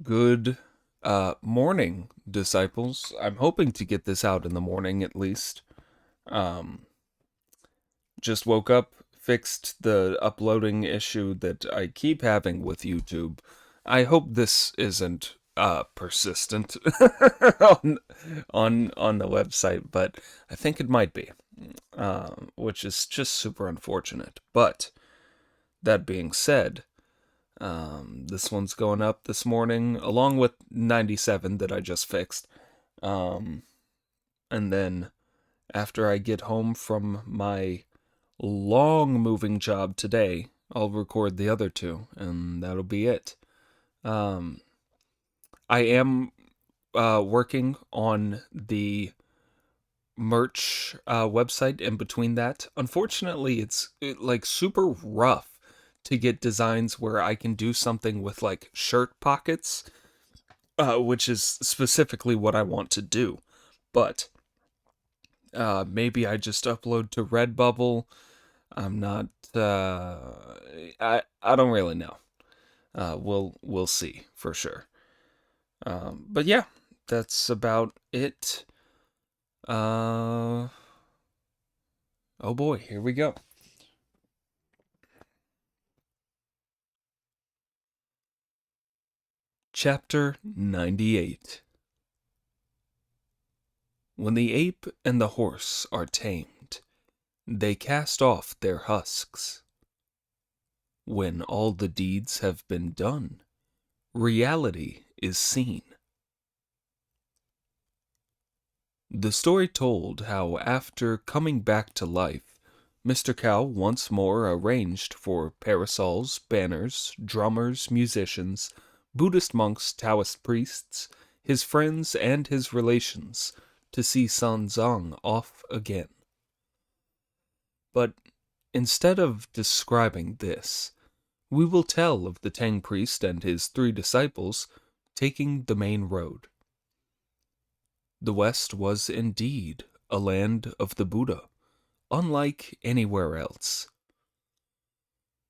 Good morning, disciples. I'm hoping to get this out in the morning at least. Um, just woke up, fixed the uploading issue that I keep having with YouTube. I hope this isn't persistent on on the website, but I think it might be, which is just super unfortunate. But that being said, this one's going up this morning, along with 97 that I just fixed. Um, and then after I get home from my long moving job today, I'll record the other two, and that'll be it. Um, I am working on the merch website in between that. Unfortunately, like super rough to get designs where I can do something with like shirt pockets, which is specifically what I want to do. But maybe I just upload to Redbubble. I'm not. I don't really know. We'll see for sure. But yeah, that's about it. Uh, oh boy, here we go. Chapter 98. When the ape and the horse are tamed, they cast off their husks. When all the deeds have been done, reality is seen. The story told how after coming back to life, Mr. Cow once more arranged for parasols, banners, drummers, musicians, Buddhist monks, Taoist priests, his friends, and his relations to see San Zong off again. But instead of describing this, we will tell of the Tang priest and his 3 disciples taking the main road. The West was indeed a land of the Buddha, unlike anywhere else.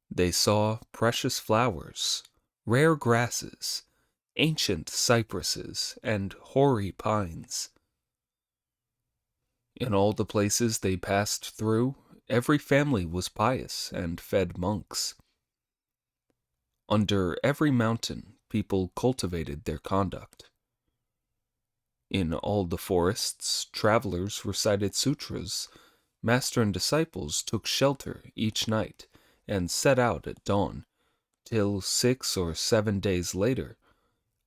They saw precious flowers, rare grasses, ancient cypresses, and hoary pines. In all the places they passed through, every family was pious and fed monks. Under every mountain, people cultivated their conduct. In all the forests, travelers recited sutras. Master and disciples took shelter each night and set out at dawn, till 6 or 7 days later,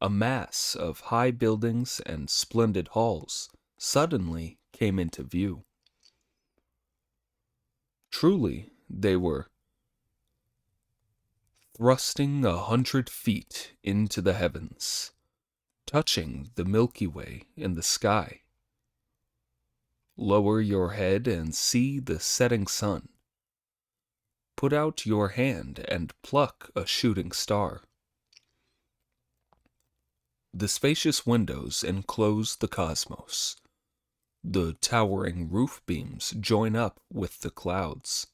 a mass of high buildings and splendid halls suddenly came into view. Truly, they were thrusting 100 feet into the heavens, touching the Milky Way in the sky. Lower your head and see the setting sun. Put out your hand and pluck a shooting star. The spacious windows enclose the cosmos. The towering roof beams join up with the clouds.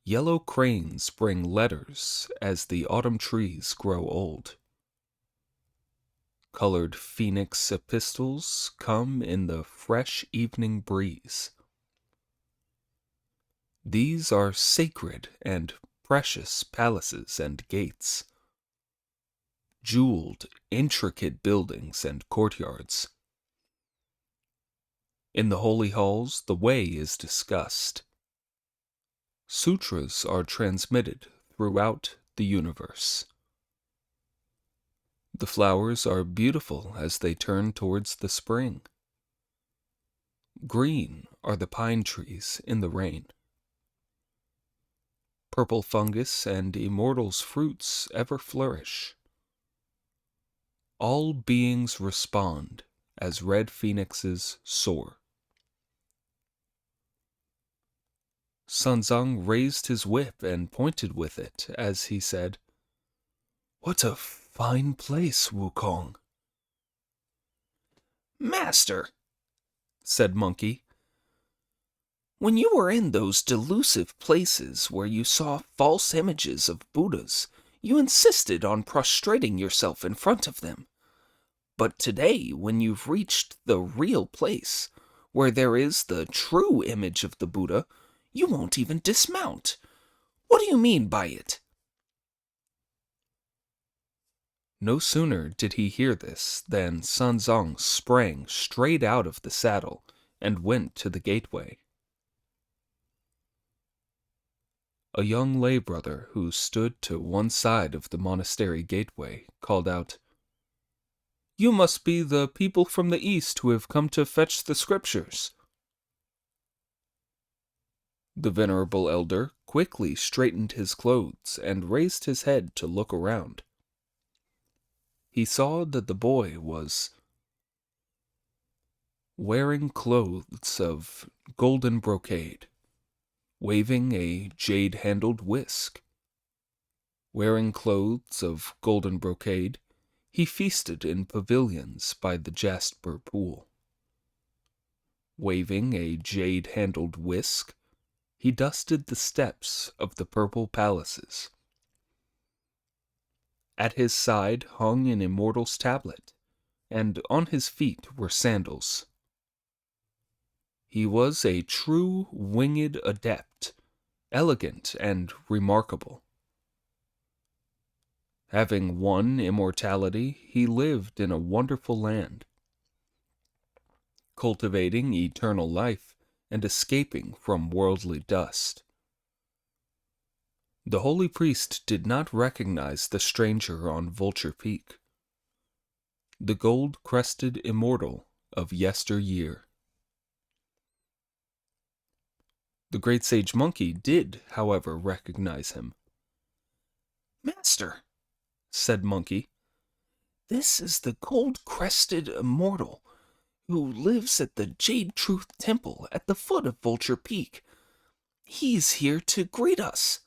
Yellow cranes bring letters as the autumn trees grow old. Colored phoenix epistles come in the fresh evening breeze. These are sacred and precious palaces and gates, jeweled, intricate buildings and courtyards. In the holy halls, the way is discussed. Sutras are transmitted throughout the universe. The flowers are beautiful as they turn towards the spring. Green are the pine trees in the rain. Purple fungus and immortals' fruits ever flourish. All beings respond as red phoenixes soar. Sanzang raised his whip and pointed with it as he said, "What a fine place, Wukong." "Master," said Monkey, "when you were in those delusive places where you saw false images of Buddhas, you insisted on prostrating yourself in front of them. But today, when you've reached the real place, where there is the true image of the Buddha, you won't even dismount. What do you mean by it?" No sooner did he hear this than Sanzong sprang straight out of the saddle and went to the gateway. A young lay brother who stood to one side of the monastery gateway called out, "You must be the people from the east who have come to fetch the scriptures." The venerable elder quickly straightened his clothes and raised his head to look around. He saw that the boy was wearing clothes of golden brocade, waving a jade-handled whisk. Wearing clothes of golden brocade, he feasted in pavilions by the jasper pool. Waving a jade-handled whisk, he dusted the steps of the purple palaces. At his side hung an immortal's tablet, and on his feet were sandals. He was a true winged adept, elegant and remarkable. Having won immortality, he lived in a wonderful land, cultivating eternal life and escaping from worldly dust. The holy priest did not recognize the stranger on Vulture Peak, the gold-crested immortal of yesteryear. The great sage monkey did, however, recognize him. "Master," said Monkey, "this is the gold-crested immortal who lives at the Jade Truth Temple at the foot of Vulture Peak. He's here to greet us."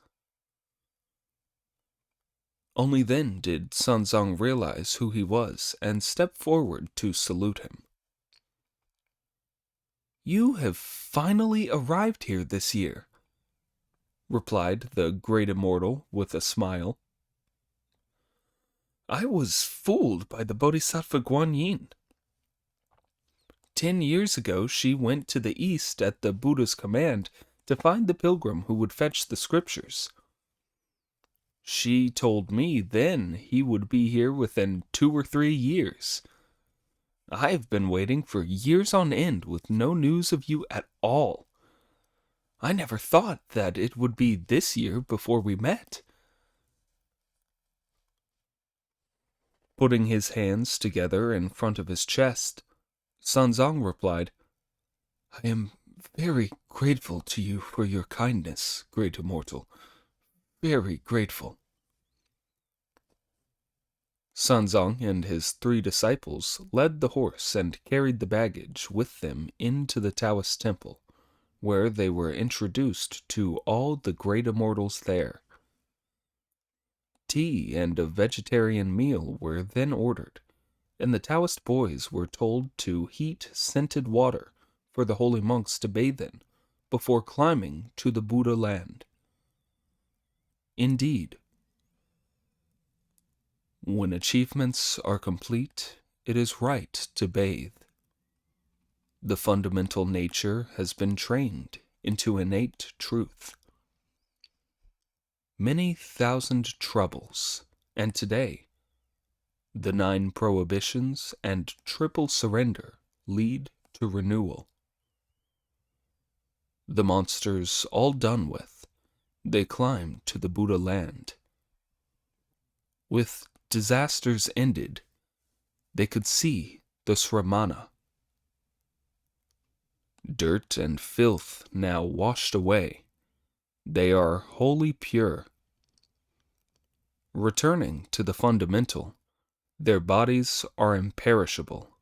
Only then did Sanzong realize who he was and step forward to salute him. "You have finally arrived here this year," replied the great immortal with a smile. "I was fooled by the Bodhisattva Guanyin. 10 years ago she went to the east at the Buddha's command to find the pilgrim who would fetch the scriptures. She told me then he would be here within 2 or 3 years. I have been waiting for years on end with no news of you at all. I never thought that it would be this year before we met." Putting his hands together in front of his chest, Sanzong replied, "I am very grateful to you for your kindness, great immortal. Very grateful." Sanzong and his 3 disciples led the horse and carried the baggage with them into the Taoist temple, where they were introduced to all the great immortals there. Tea and a vegetarian meal were then ordered, and the Taoist boys were told to heat scented water for the holy monks to bathe in before climbing to the Buddha land. Indeed, when achievements are complete, it is right to bathe. The fundamental nature has been trained into innate truth. Many thousand troubles, and today, the 9 prohibitions and triple surrender lead to renewal. The monsters all done with, they climb to the Buddha land. With disasters ended, they could see the Sramana. Dirt and filth now washed away, they are wholly pure. Returning to the fundamental, their bodies are imperishable.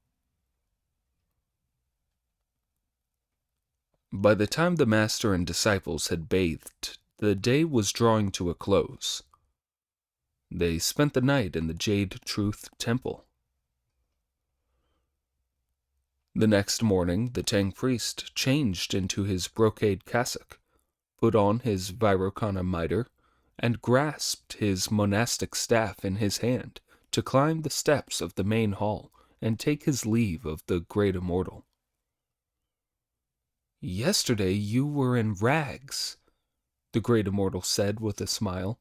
By the time the master and disciples had bathed, the day was drawing to a close. They spent the night in the Jade Truth Temple. The next morning, the Tang priest changed into his brocade cassock, put on his Vairocana mitre, and grasped his monastic staff in his hand to climb the steps of the main hall and take his leave of the great immortal. "Yesterday you were in rags," the great immortal said with a smile,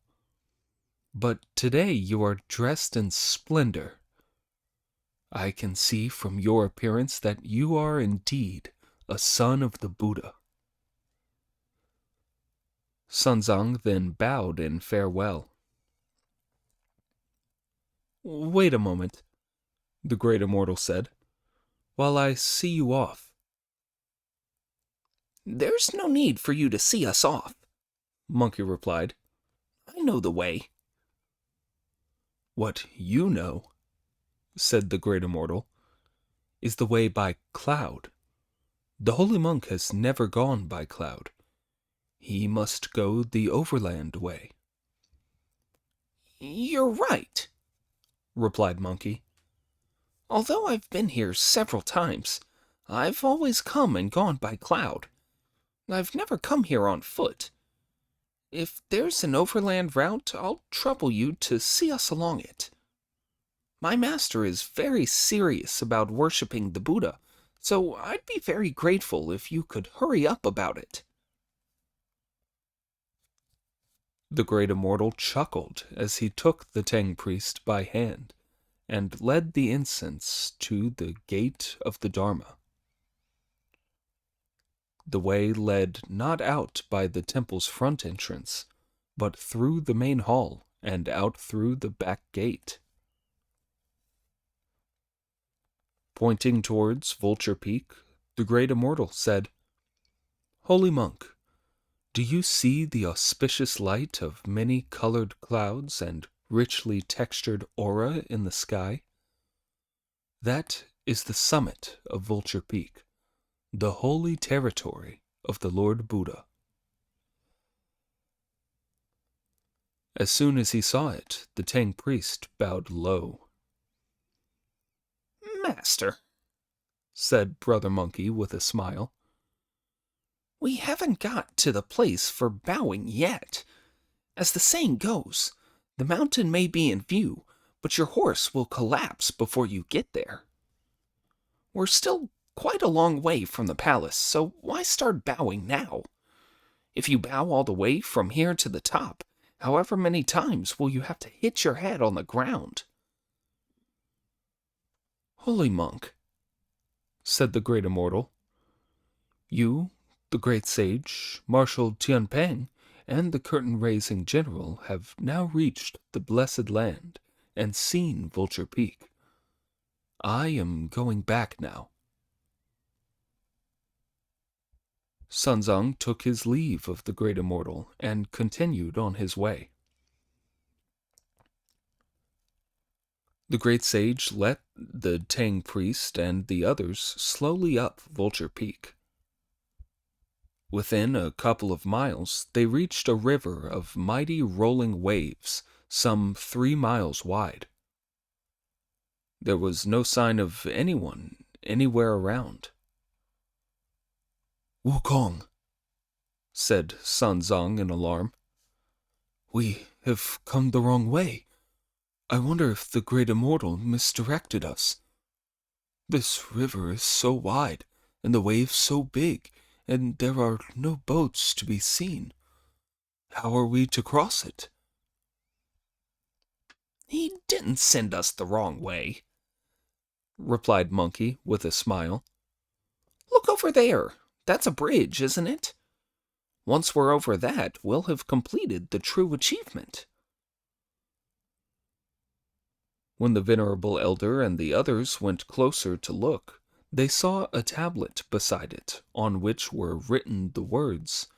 "but today you are dressed in splendor. I can see from your appearance that you are indeed a son of the Buddha." Sunzang then bowed in farewell. "Wait a moment," the great immortal said, "while I see you off." "There's no need for you to see us off," Monkey replied. "I know the way." "What you know," said the great immortal, "is the way by cloud. The holy monk has never gone by cloud. He must go the overland way." "You're right," replied Monkey. "Although I've been here several times, I've always come and gone by cloud. I've never come here on foot. If there's an overland route, I'll trouble you to see us along it. My master is very serious about worshiping the Buddha, so I'd be very grateful if you could hurry up about it." The great immortal chuckled as he took the Tang priest by hand and led the incense to the gate of the Dharma. The way led not out by the temple's front entrance, but through the main hall and out through the back gate. Pointing towards Vulture Peak, the great immortal said, "Holy monk, do you see the auspicious light of many colored clouds and richly textured aura in the sky? That is the summit of Vulture Peak, the holy territory of the Lord Buddha." As soon as he saw it, the Tang priest bowed low. "Master," said Brother Monkey with a smile, "we haven't got to the place for bowing yet. As the saying goes, the mountain may be in view, but your horse will collapse before you get there. We're still quite a long way from the palace, so why start bowing now? If you bow all the way from here to the top, however many times will you have to hit your head on the ground?" "Holy monk," said the great immortal, "you, the great sage, Marshal Tianpeng, and the curtain-raising general have now reached the blessed land and seen Vulture Peak. I am going back now." Sunzang took his leave of the great immortal and continued on his way. The great sage led the Tang priest and the others slowly up Vulture Peak. Within a couple of miles, they reached a river of mighty rolling waves, some 3 miles wide. There was no sign of anyone anywhere around. "Wukong," said Sunzang in alarm, "we have come the wrong way. I wonder if the great immortal misdirected us. This river is so wide, and the waves so big, and there are no boats to be seen. How are we to cross it?" "He didn't send us the wrong way," replied Monkey with a smile. "Look over there. That's a bridge, isn't it? Once we're over that, we'll have completed the true achievement." When the venerable elder and the others went closer to look, they saw a tablet beside it on which were written the words,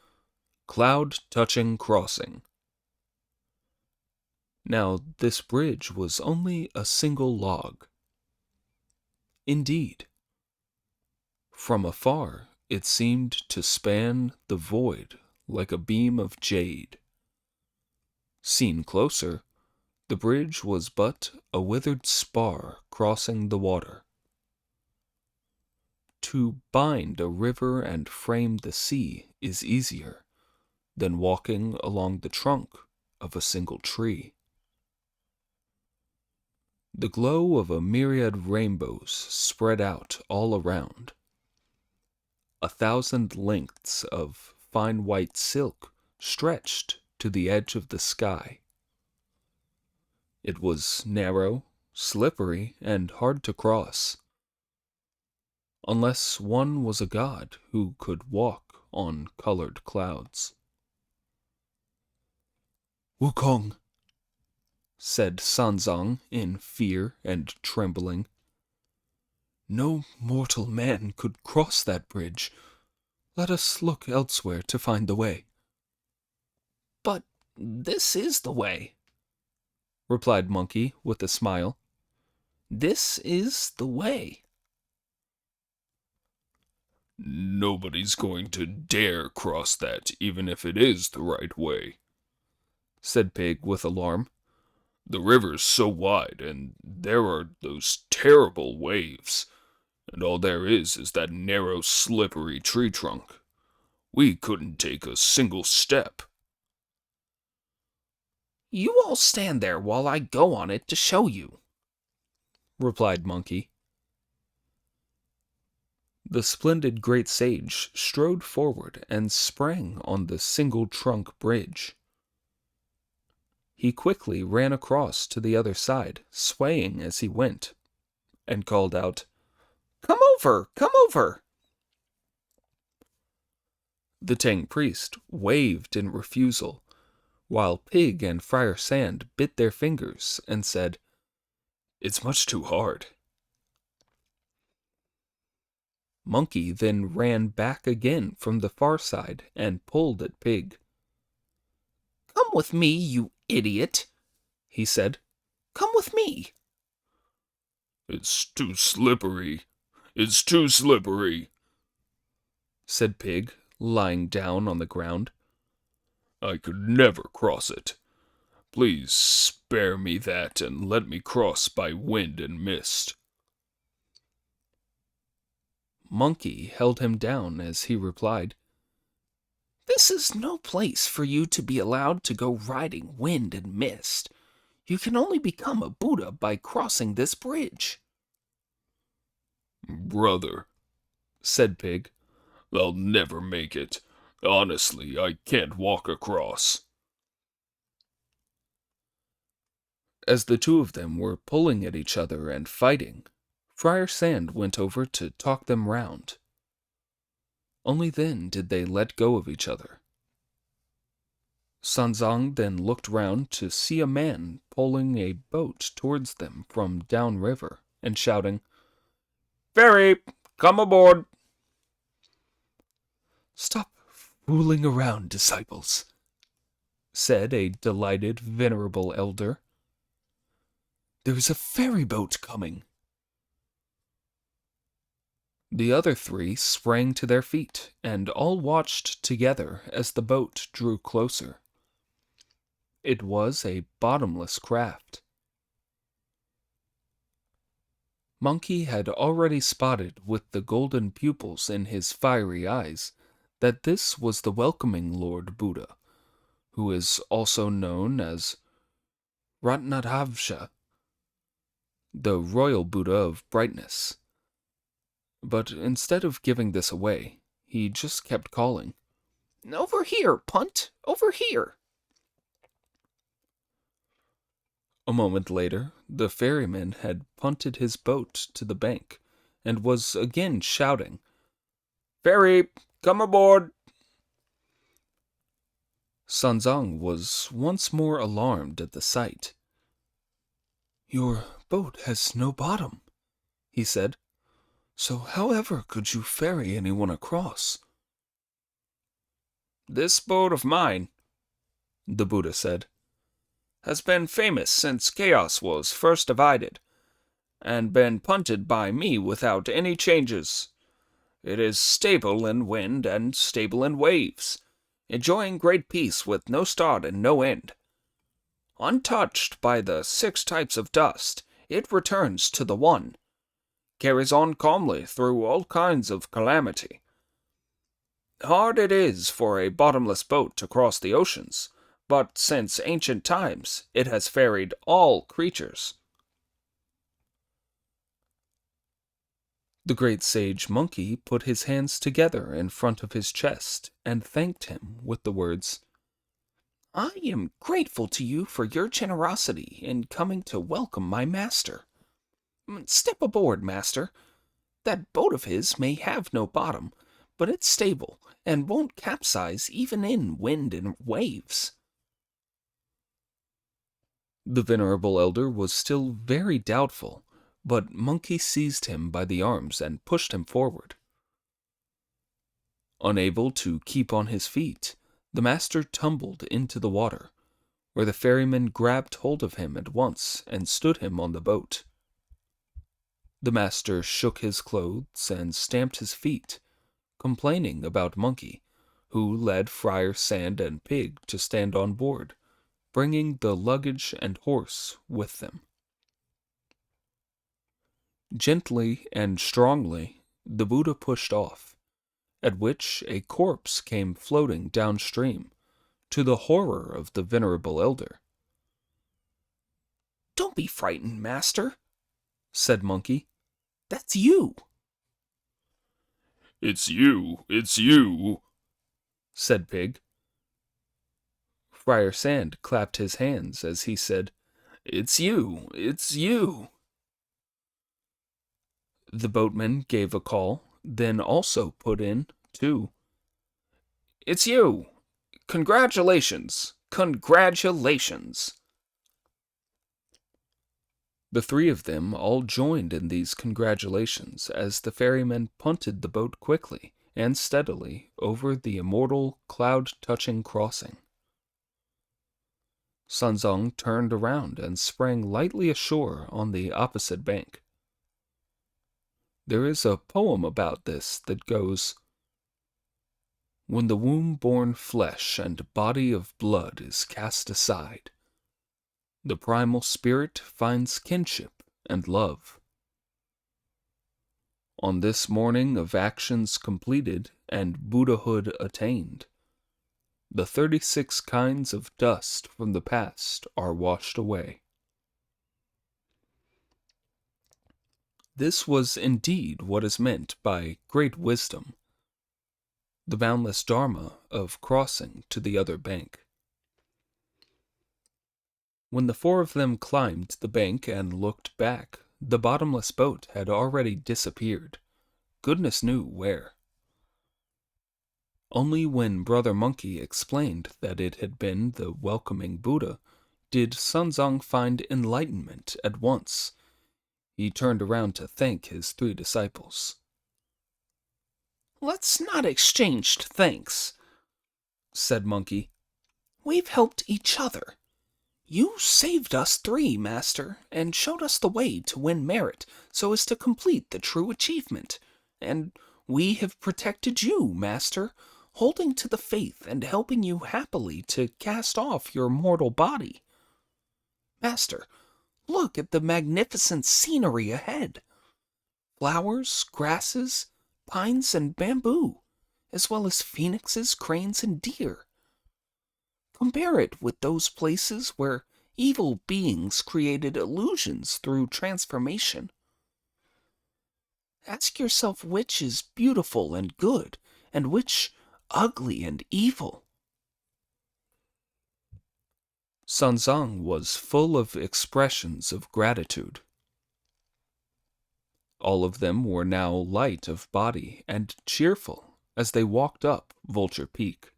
"Cloud Touching Crossing." Now, this bridge was only a single log. Indeed, from afar it seemed to span the void like a beam of jade. Seen closer, the bridge was but a withered spar crossing the water. To bind a river and frame the sea is easier than walking along the trunk of a single tree. The glow of a myriad rainbows spread out all around. 1,000 lengths of fine white silk stretched to the edge of the sky. It was narrow, slippery, and hard to cross, unless one was a god who could walk on colored clouds. "Wukong," said Sanzang in fear and trembling. "No mortal man could cross that bridge. Let us look elsewhere to find the way." "But this is the way," replied Monkey with a smile. "This is the way." Nobody's going to dare cross that, even if it is the right way, said Pig with alarm. The river's so wide, and there are those terrible waves, and all there is that narrow, slippery tree trunk. We couldn't take a single step. "You all stand there while I go on it to show you," replied Monkey. The splendid great sage strode forward and sprang on the single-trunk bridge. He quickly ran across to the other side, swaying as he went, and called out, "Come over! Come over!" The Tang priest waved in refusal, while Pig and Friar Sand bit their fingers and said, "It's much too hard." Monkey then ran back again from the far side and pulled at Pig. "Come with me, you idiot," he said. "Come with me." "It's too slippery. It's too slippery," said Pig, lying down on the ground. "I could never cross it. Please spare me that and let me cross by wind and mist." Monkey held him down as he replied, "This is no place for you to be allowed to go riding wind and mist. You can only become a Buddha by crossing this bridge." "Brother," said Pig, "I'll never make it. Honestly, I can't walk across." As the two of them were pulling at each other and fighting, Friar Sand went over to talk them round. Only then did they let go of each other. Sanzang then looked round to see a man pulling a boat towards them from downriver and shouting, "Ferry, come aboard!" "Stop fooling around, disciples," said a delighted, venerable elder. "There is a ferry boat coming." The other three sprang to their feet, and all watched together as the boat drew closer. It was a bottomless craft. Monkey had already spotted with the golden pupils in his fiery eyes that this was the welcoming Lord Buddha, who is also known as Ratnadhavja, the royal Buddha of brightness. But instead of giving this away, he just kept calling, "Over here, punt! Over here!" A moment later, the ferryman had punted his boat to the bank and was again shouting, "Ferry, come aboard!" Sanzang was once more alarmed at the sight. "Your boat has no bottom," he said. "So however could you ferry anyone across?" "This boat of mine," the Buddha said, "has been famous since chaos was first divided, and been punted by me without any changes. It is stable in wind and stable in waves, enjoying great peace with no start and no end. Untouched by the 6 types of dust, it returns to the one, carries on calmly through all kinds of calamity. Hard it is for a bottomless boat to cross the oceans, but since ancient times it has ferried all creatures. The great sage monkey put his hands together in front of his chest and thanked him with the words, I am grateful to you for your generosity in coming to welcome my master. Step aboard, master. That boat of his may have no bottom, but it's stable and won't capsize even in wind and waves. The venerable elder was still very doubtful, but Monkey seized him by the arms and pushed him forward. Unable to keep on his feet, the master tumbled into the water, where the ferryman grabbed hold of him at once and stood him on the boat. The master shook his clothes and stamped his feet, complaining about Monkey, who led Friar Sand and Pig to stand on board, bringing the luggage and horse with them. Gently and strongly, the Buddha pushed off, at which a corpse came floating downstream, to the horror of the venerable elder. Don't be frightened, master, said Monkey. That's you. It's you, said Pig. Friar Sand clapped his hands as he said, It's you. The boatman gave a call, then also put in, too. It's you. Congratulations. The three of them all joined in these congratulations as the ferryman punted the boat quickly and steadily over the immortal cloud-touching crossing. Sanzong turned around and sprang lightly ashore on the opposite bank. There is a poem about this that goes, When the womb-born flesh and body of blood is cast aside, the primal spirit finds kinship and love. On this morning of actions completed and Buddhahood attained, the 36 kinds of dust from the past are washed away. This was indeed what is meant by great wisdom, the boundless dharma of crossing to the other bank. When the four of them climbed the bank and looked back, the bottomless boat had already disappeared, goodness knew where. Only when Brother Monkey explained that it had been the welcoming Buddha did Sanzong find enlightenment at once. He turned around to thank his 3 disciples. Let's not exchange thanks, said Monkey. We've helped each other. You saved us 3, master, and showed us the way to win merit so as to complete the true achievement. And we have protected you, master, holding to the faith and helping you happily to cast off your mortal body. Master, look at the magnificent scenery ahead. Flowers, grasses, pines, and bamboo, as well as phoenixes, cranes, and deer. Compare it with those places where evil beings created illusions through transformation. Ask yourself which is beautiful and good, and which ugly and evil. Sanzang was full of expressions of gratitude. All of them were now light of body and cheerful as they walked up Vulture Peak.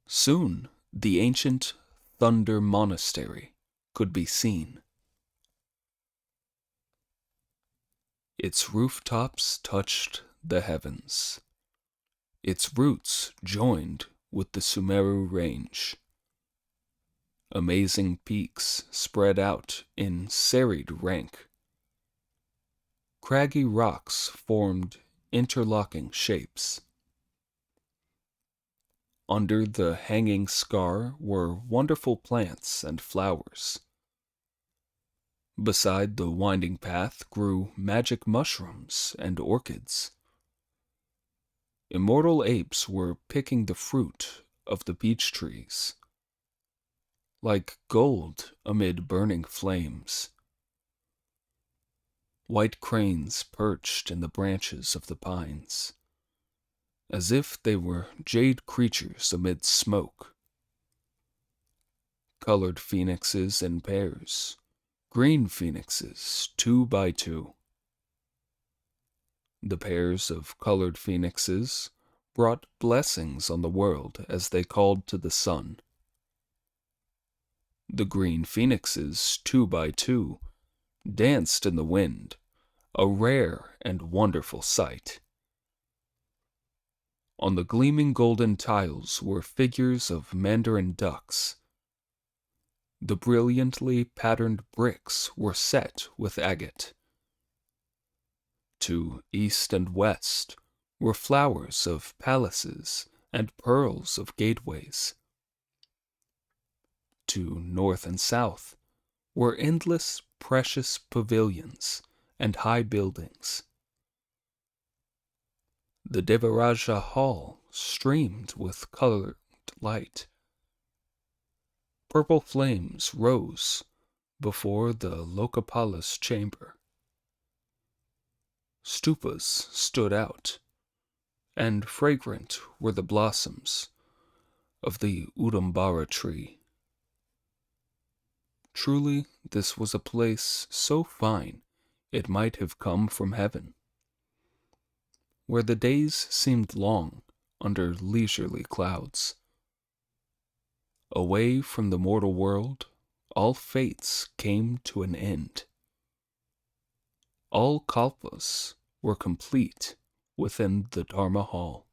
Soon the ancient Thunder Monastery could be seen. Its rooftops touched the heavens. Its roots joined with the Sumeru Range. Amazing peaks spread out in serried rank. Craggy rocks formed interlocking shapes. Under the hanging scar were wonderful plants and flowers. Beside the winding path grew magic mushrooms and orchids. Immortal apes were picking the fruit of the peach trees. Like gold amid burning flames, white cranes perched in the branches of the pines, as if they were jade creatures amid smoke. Colored phoenixes in pairs, green phoenixes 2 by 2. The pairs of colored phoenixes brought blessings on the world as they called to the sun. The green phoenixes 2 by 2 danced in the wind, a rare and wonderful sight. On the gleaming golden tiles were figures of mandarin ducks. The brilliantly patterned bricks were set with agate. To east and west were flowers of palaces and pearls of gateways. To north and south were endless precious pavilions and high buildings. The Devaraja Hall streamed with colored light. Purple flames rose before the Lokapala's chamber. Stupas stood out, and fragrant were the blossoms of the Udambara tree. Truly, this was a place so fine it might have come from heaven, where the days seemed long under leisurely clouds. Away from the mortal world, all fates came to an end. All kalpas were complete within the Dharma Hall.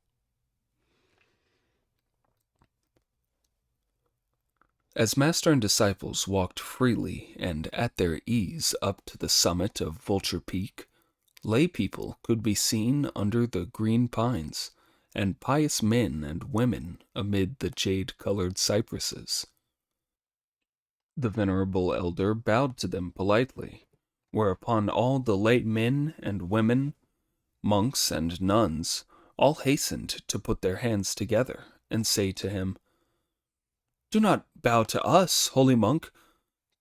As master and disciples walked freely and at their ease up to the summit of Vulture Peak, lay people could be seen under the green pines, and pious men and women amid the jade-colored cypresses. The venerable elder bowed to them politely, whereupon all the lay men and women, monks and nuns, all hastened to put their hands together and say to him, "Do not bow to us, holy monk.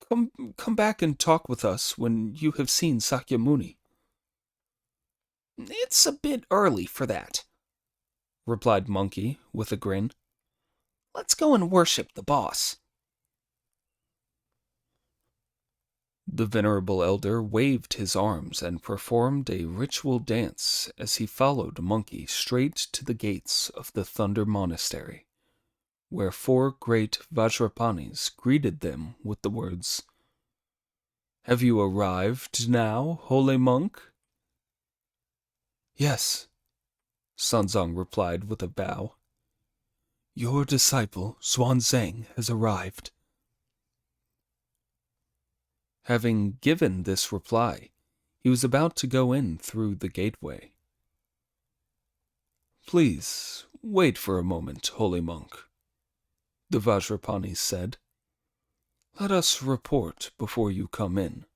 Come back and talk with us when you have seen Sakyamuni." "It's a bit early for that," replied Monkey with a grin. "Let's go and worship the boss." The venerable elder waved his arms and performed a ritual dance as he followed Monkey straight to the gates of the Thunder Monastery, where 4 great Vajrapanis greeted them with the words, "Have you arrived now, holy monk?" "Yes," Sanzang replied with a bow. "Your disciple, Xuanzang, has arrived." Having given this reply, he was about to go in through the gateway. "Please, wait for a moment, holy monk," the Vajrapanis said. "Let us report before you come in."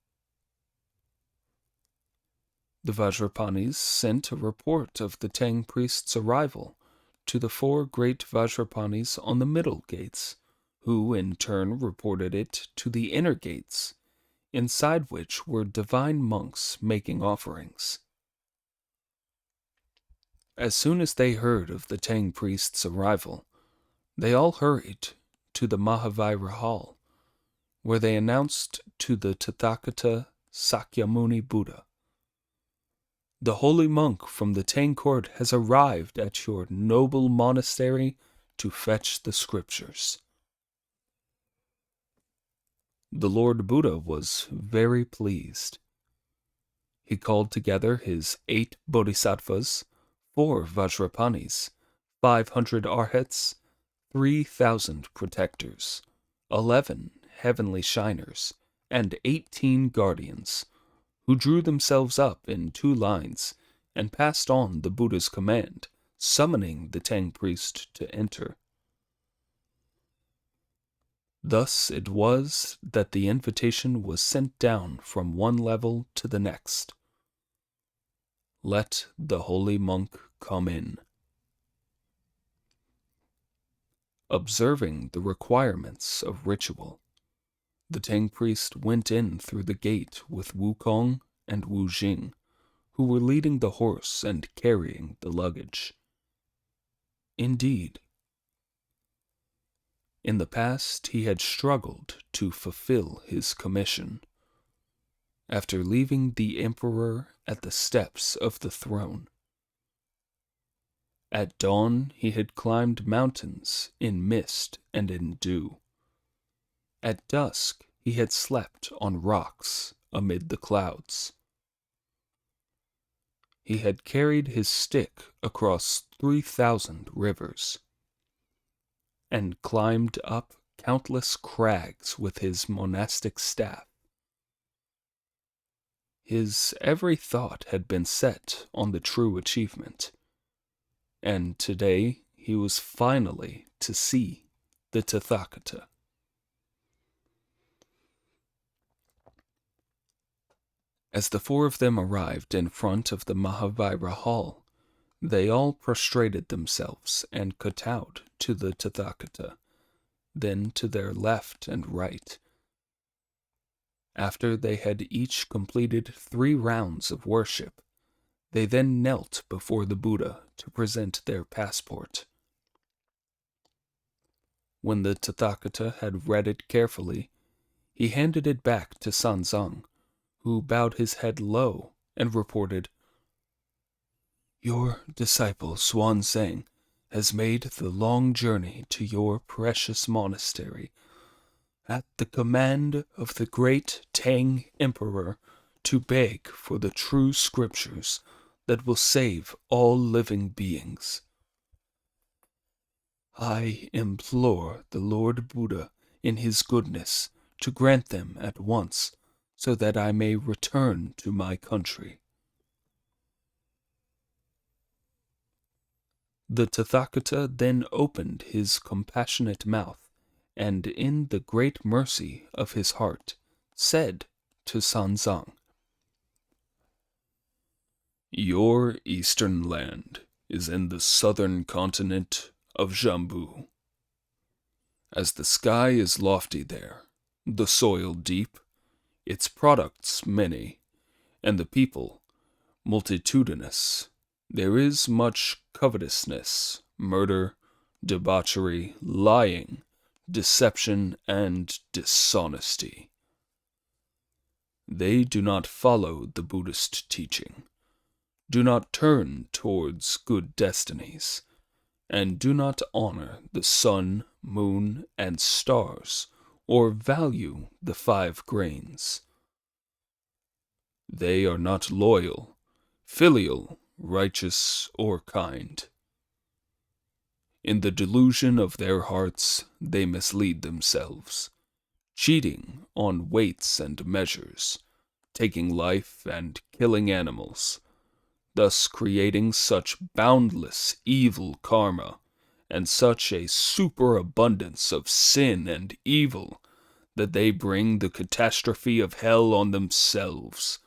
The Vajrapanis sent a report of the Tang priest's arrival to the 4 great Vajrapanis on the middle gates, who in turn reported it to the inner gates, inside which were divine monks making offerings. As soon as they heard of the Tang priest's arrival, they all hurried to the Mahavira Hall, where they announced to the Tathagata Sakyamuni Buddha, "The holy monk from the Tang court has arrived at your noble monastery to fetch the scriptures." The Lord Buddha was very pleased. He called together his 8 bodhisattvas, 4 Vajrapanis, 500 arhats, 3,000 protectors, 11 heavenly shiners, and 18 guardians, who drew themselves up in 2 lines and passed on the Buddha's command, summoning the Tang priest to enter. Thus it was that the invitation was sent down from one level to the next. Let the holy monk come in. observing the requirements of ritual. The Tang priest went in through the gate with Wukong and Wu Jing, who were leading the horse and carrying the luggage. Indeed, in the past he had struggled to fulfill his commission. After leaving the Emperor at the steps of the throne, at dawn he had climbed mountains in mist and in dew. At dusk he had slept on rocks amid the clouds. He had carried his stick across 3,000 rivers, and climbed up countless crags with his monastic staff. His every thought had been set on the true achievement, and today he was finally to see the Tathagata. As the four of them arrived in front of the Mahavira Hall, they all prostrated themselves and kowtowed to the Tathagata, then to their left and right. After they had each completed 3 rounds of worship, they then knelt before the Buddha to present their passport. When the Tathagata had read it carefully, he handed it back to Sanzang, who bowed his head low and reported, "Your disciple Xuanzang has made the long journey to your precious monastery at the command of the great Tang Emperor to beg for the true scriptures that will save all living beings. I implore the Lord Buddha in his goodness to grant them at once, so that I may return to my country." The Tathagata then opened his compassionate mouth, and in the great mercy of his heart, said to Sanzang, "Your eastern land is in the southern continent of Jambu. As the sky is lofty there, the soil deep, its products many, and the people multitudinous, there is much covetousness, murder, debauchery, lying, deception, and dishonesty. They do not follow the Buddhist teaching, do not turn towards good destinies, and do not honor the sun, moon, and stars, or value the 5 grains. They are not loyal, filial, righteous, or kind. In the delusion of their hearts, they mislead themselves, cheating on weights and measures, taking life and killing animals, thus creating such boundless evil karma and such a superabundance of sin and evil that they bring the catastrophe of hell on themselves.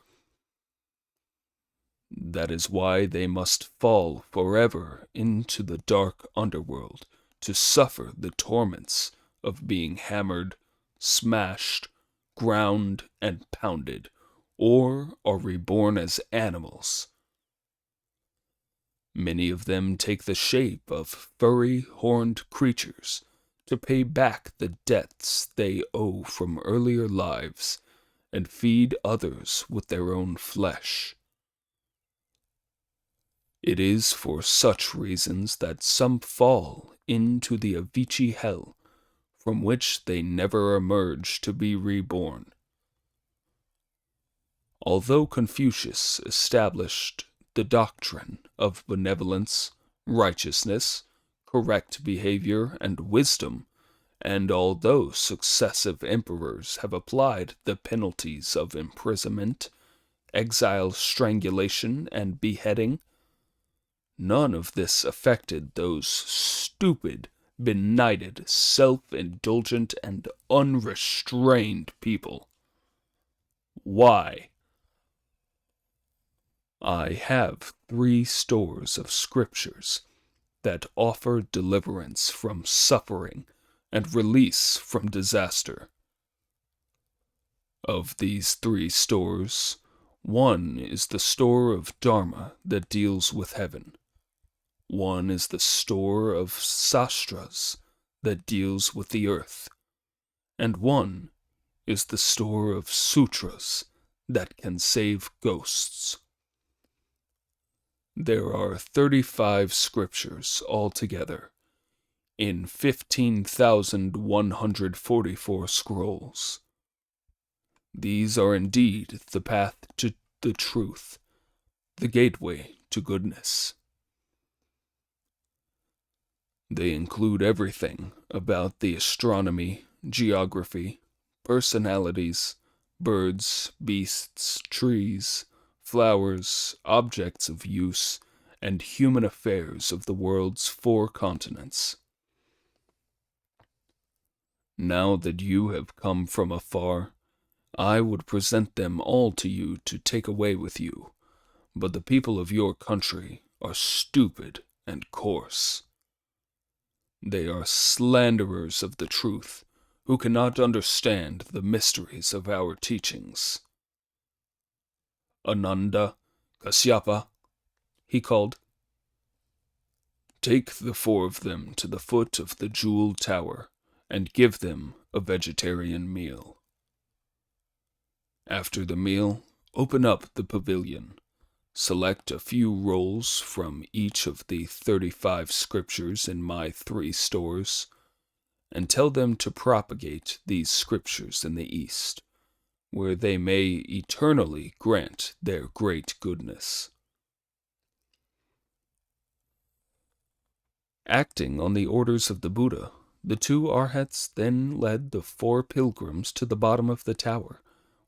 That is why they must fall forever into the dark underworld to suffer the torments of being hammered, smashed, ground, and pounded, or are reborn as animals. Many of them take the shape of furry, horned creatures to pay back the debts they owe from earlier lives and feed others with their own flesh. It is for such reasons that some fall into the Avicii hell, from which they never emerge to be reborn. Although Confucius established the doctrine of benevolence, righteousness, correct behavior, and wisdom, and although successive emperors have applied the penalties of imprisonment, exile, strangulation, and beheading, none of this affected those stupid, benighted, self-indulgent, and unrestrained people. Why? I have 3 stores of scriptures, that offer deliverance from suffering and release from disaster. Of these 3 stores, one is the store of Dharma that deals with heaven. One is the store of Sastras that deals with the earth. And one is the store of Sutras that can save ghosts. There are 35 scriptures altogether, in 15,144 scrolls. These are indeed the path to the truth, the gateway to goodness. They include everything about the astronomy, geography, personalities, birds, beasts, trees, flowers, objects of use, and human affairs of the world's 4 continents. Now that you have come from afar, I would present them all to you to take away with you, but the people of your country are stupid and coarse. They are slanderers of the truth, who cannot understand the mysteries of our teachings. Ananda, Kasyapa, he called. Take the 4 of them to the foot of the jeweled tower, and give them a vegetarian meal. After the meal, open up the pavilion, select a few rolls from each of the 35 scriptures in my 3 stores, and tell them to propagate these scriptures in the East, where they may eternally grant their great goodness. Acting on the orders of the Buddha, the 2 arhats then led the 4 pilgrims to the bottom of the tower,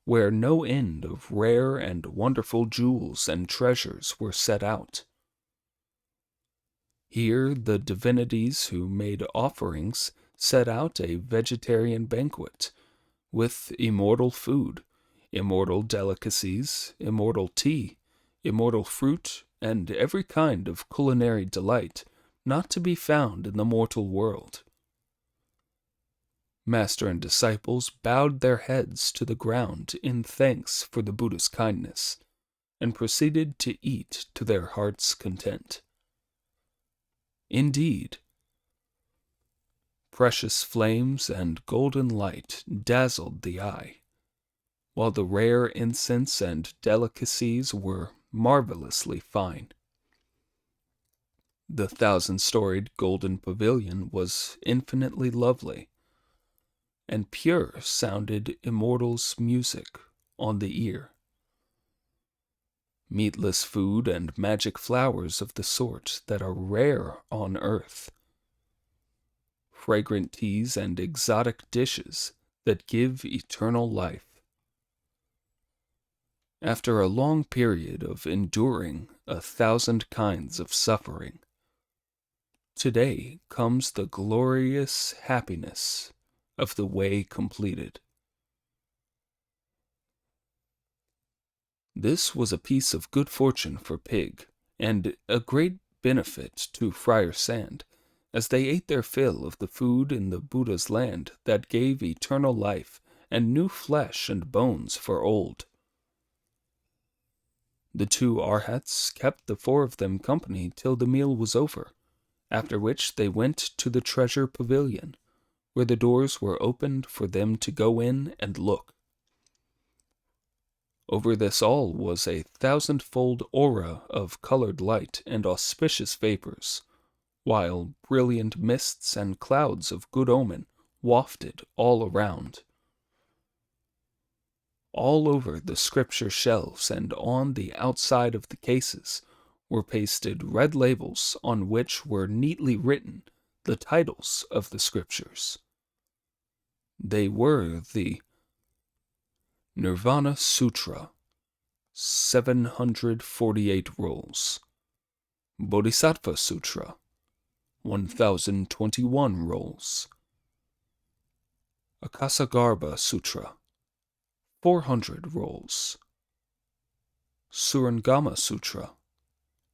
where no end of rare and wonderful jewels and treasures were set out. Here the divinities who made offerings set out a vegetarian banquet, with immortal food, immortal delicacies, immortal tea, immortal fruit, and every kind of culinary delight not to be found in the mortal world. Master and disciples bowed their heads to the ground in thanks for the Buddha's kindness, and proceeded to eat to their heart's content. Indeed, precious flames and golden light dazzled the eye, while the rare incense and delicacies were marvelously fine. The 1,000-storied golden pavilion was infinitely lovely, and pure sounded immortal's music on the ear. Meatless food and magic flowers of the sort that are rare on earth. Fragrant teas and exotic dishes that give eternal life. After a long period of enduring 1,000 kinds of suffering, today comes the glorious happiness of the way completed. This was a piece of good fortune for Pig, and a great benefit to Friar Sand, as they ate their fill of the food in the Buddha's land that gave eternal life and new flesh and bones for old. The 2 arhats kept the 4 of them company till the meal was over, after which they went to the treasure pavilion, where the doors were opened for them to go in and look. Over this all was a 1,000-fold aura of colored light and auspicious vapors, while brilliant mists and clouds of good omen wafted all around. All over the scripture shelves and on the outside of the cases were pasted red labels on which were neatly written the titles of the scriptures. They were the Nirvana Sutra, 748 rolls. Bodhisattva Sutra, 1,021 rolls. Akasagarbha Sutra, 400 rolls. Surangama Sutra,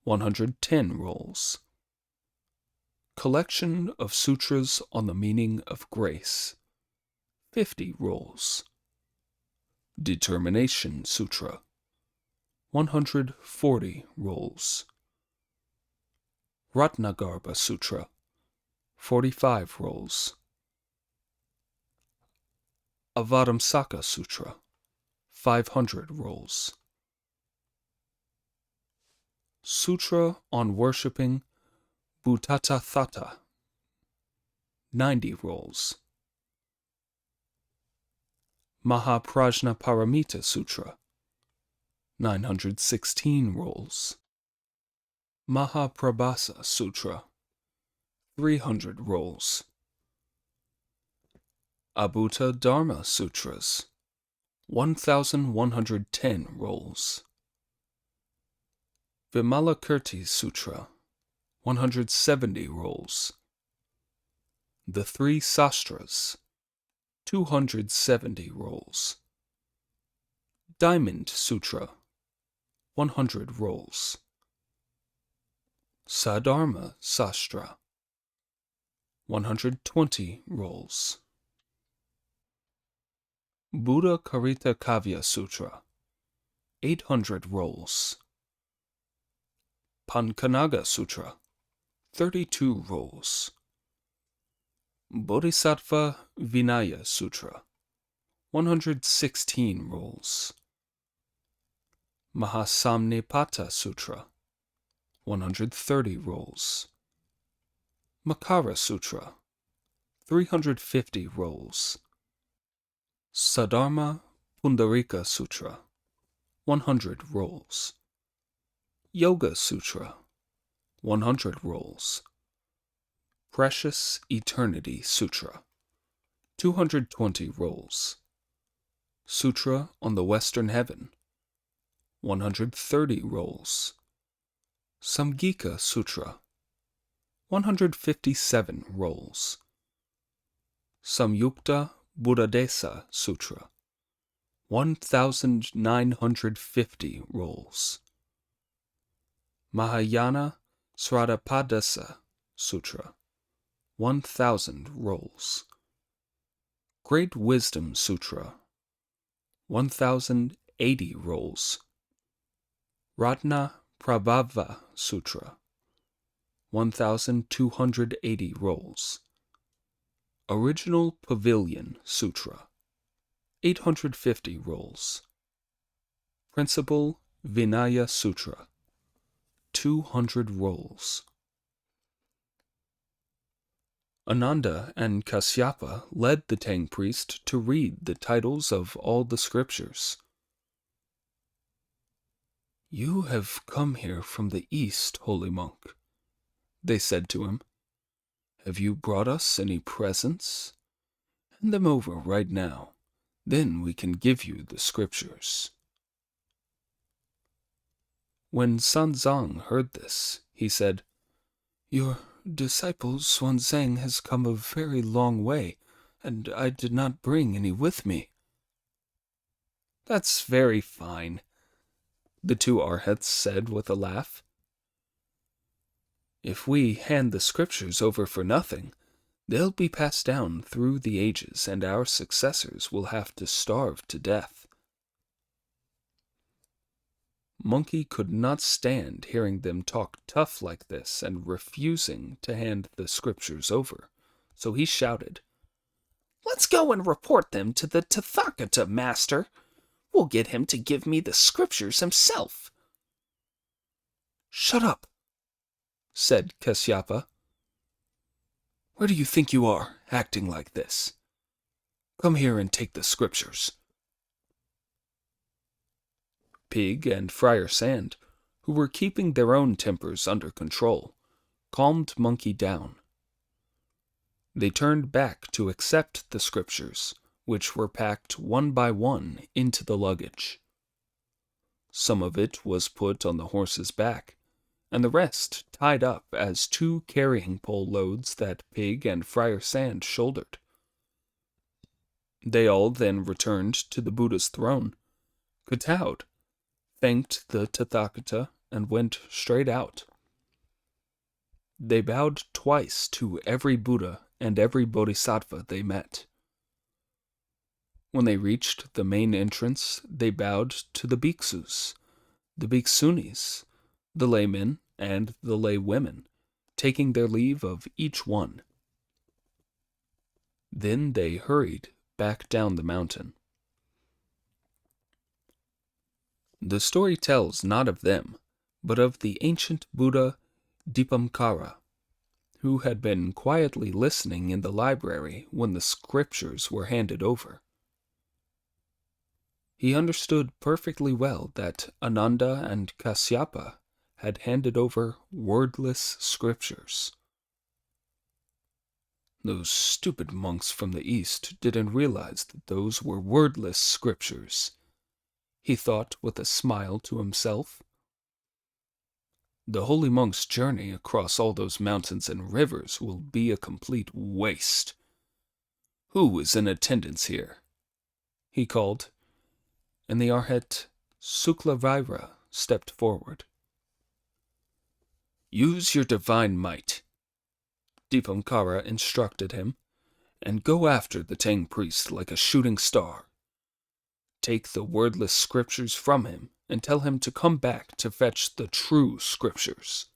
110 rolls. collection of sutras on the meaning of grace, 50 rolls. Determination Sutra, 140 rolls. Ratnagarbha Sutra, 45 rolls. Avadamsaka Sutra, 500 rolls. Sutra on Worshipping Bhutathathata, 90 rolls. Mahaprajnaparamita Sutra, 916 rolls. Mahaprabhasa Sutra, 300 rolls. Abhuta Dharma Sutras, 1110 rolls. Vimalakirti Sutra, 170 rolls. The Three Sastras, 270 rolls. Diamond Sutra, 100 rolls. Sadharma Sastra, 120 rolls. Buddha Karita Kavya Sutra, 800 rolls. Pankanaga Sutra, 32 rolls. Bodhisattva Vinaya Sutra, 116 rolls. Mahasamnipata Sutra, 130 rolls. Makara Sutra, 350 rolls. Sadharma Pundarika Sutra, 100 rolls. Yoga Sutra, 100 rolls. Precious Eternity Sutra, 220 rolls. Sutra on the Western Heaven, 130 rolls. Samgika Sutra, 157 rolls. Samyukta Buddhadesa Sutra, 1950 rolls. Mahayana Sradapadasa Sutra, 1000 rolls. Great Wisdom Sutra, 1080 rolls. Ratna Prabhava Sutra, 1280 rolls. Original Pavilion Sutra, 850 rolls. Principal Vinaya Sutra, 200 rolls. Ananda and Kasyapa led the Tang priest to read the titles of all the scriptures. "You have come here from the east, holy monk," they said to him. "Have you brought us any presents? Hand them over right now. Then we can give you the scriptures." When Sanzang heard this, he said, "Your disciple Xuanzang has come a very long way, and I did not bring any with me." "That's very fine," the two arhats said with a laugh. "If we hand the scriptures over for nothing, they'll be passed down through the ages, and our successors will have to starve to death." Monkey could not stand hearing them talk tough like this and refusing to hand the scriptures over, so he shouted, "Let's go and report them to the Tathagata master. We'll get him to give me the scriptures himself." "Shut up," said Kasyapa. "Where do you think you are, acting like this? Come here and take the scriptures." Pig and Friar Sand, who were keeping their own tempers under control, calmed Monkey down. They turned back to accept the scriptures, which were packed one by one into the luggage. Some of it was put on the horse's back, and the rest tied up as 2 carrying pole loads that Pig and Friar Sand shouldered. They all then returned to the Buddha's throne, kowtowed, thanked the Tathagata, and went straight out. They bowed twice to every Buddha and every Bodhisattva they met. When they reached the main entrance, they bowed to the bhiksus, the bhiksunis, the laymen, and the laywomen, taking their leave of each one. Then they hurried back down the mountain. The story tells not of them, but of the ancient Buddha Dipamkara, who had been quietly listening in the library when the scriptures were handed over. He understood perfectly well that Ananda and Kasyapa had handed over wordless scriptures. Those stupid monks from the East didn't realize that those were wordless scriptures, he thought with a smile to himself. The holy monk's journey across all those mountains and rivers will be a complete waste. Who is in attendance here? He called, and the Arhat Suklavira stepped forward. Use your divine might, Dipamkara instructed him, and go after the Tang priest like a shooting star. Take the wordless scriptures from him and tell him to come back to fetch the true scriptures.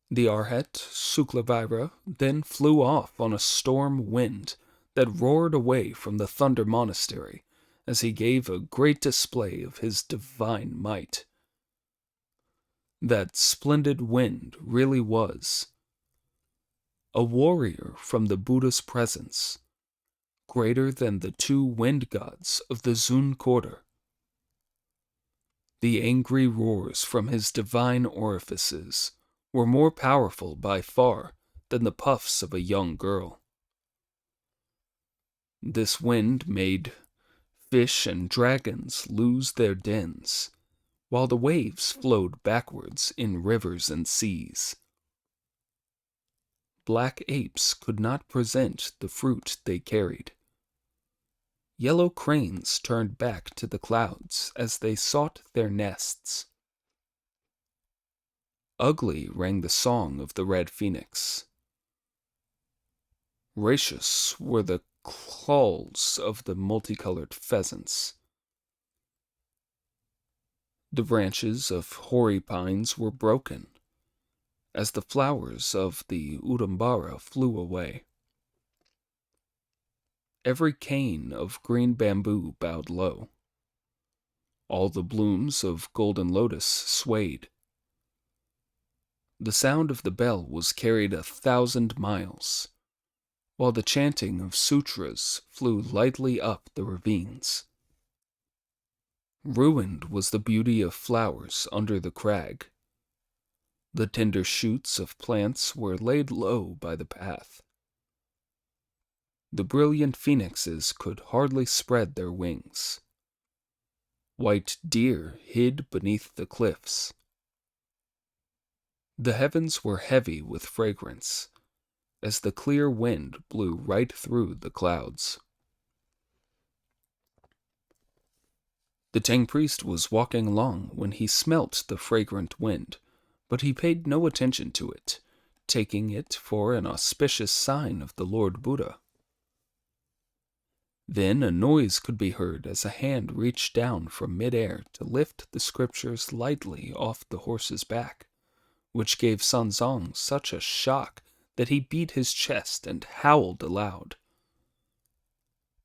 The Arhat Suklavira then flew off on a storm wind that roared away from the Thunder Monastery as he gave a great display of his divine might. That splendid wind really was a warrior from the Buddha's presence, greater than the two wind gods of the Zun quarter. The angry roars from his divine orifices were more powerful by far than the puffs of a young girl. This wind made fish and dragons lose their dens, while the waves flowed backwards in rivers and seas. Black apes could not present the fruit they carried. Yellow cranes turned back to the clouds as they sought their nests. Ugly rang the song of the red phoenix. Gracious were the calls of the multicolored pheasants. The branches of hoary pines were broken as the flowers of the Udambara flew away. Every cane of green bamboo bowed low. All the blooms of golden lotus swayed. The sound of the bell was carried 1,000 miles, while the chanting of sutras flew lightly up the ravines. Ruined was the beauty of flowers under the crag. The tender shoots of plants were laid low by the path. The brilliant phoenixes could hardly spread their wings. White deer hid beneath the cliffs. The heavens were heavy with fragrance, as the clear wind blew right through the clouds. The Tang priest was walking along when he smelt the fragrant wind, but he paid no attention to it, taking it for an auspicious sign of the Lord Buddha. Then a noise could be heard as a hand reached down from mid-air to lift the scriptures lightly off the horse's back, which gave Sanzong such a shock that he beat his chest and howled aloud.